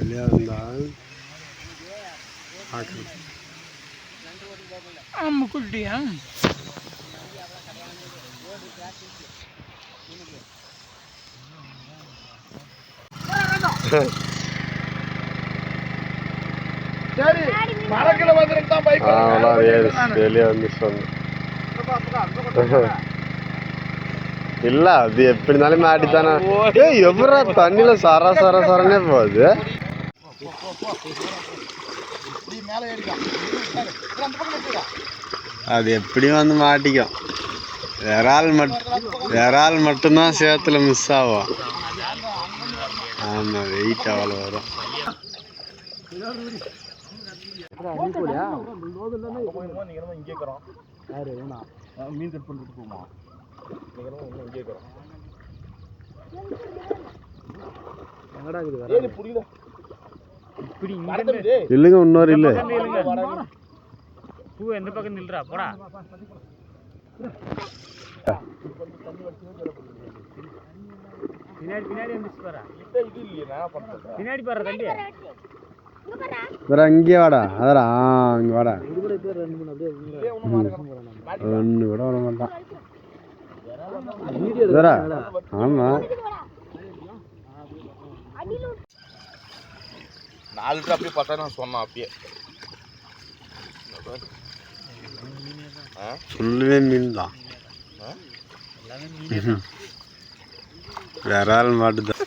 வெளியே வந்தால் ஆமாம் குட்டியா சரி மரக்கில வந்துட்டு தான் பைக் வெளியே வந்து சொன்ன இல்ல அது எப்படி இருந்தாலும் மாட்டித்தானே எவ்வளோ தண்ணியில சரனே போகுது அது எப்படியும் வந்து மாட்டிக்கும் விரால் மட்டும்தான் சேத்துல மிஸ் ஆகும் ஆமா வெயிட் அவ்வளோ வரும் மீன் கட் பண்ணிட்டு போமா இல்லைங்க இன்னொரு இல்லை பூ எந்த பக்கம் நில்றா போடா பின்னாடி வந்துச்சு பாரு பின்னாடி பாரு தம்பி வேற அங்கேயே வாடா அதரா அங்கே வாடா ஒன்று கூட வர மாட்டான் வேற ஆமாம் 4 லிட்டர் அப்படியே பார்த்தா நான் சொன்னேன் அப்படியே ஃபுல்லுமே மீன் தான் விரால் மாட்டுதான்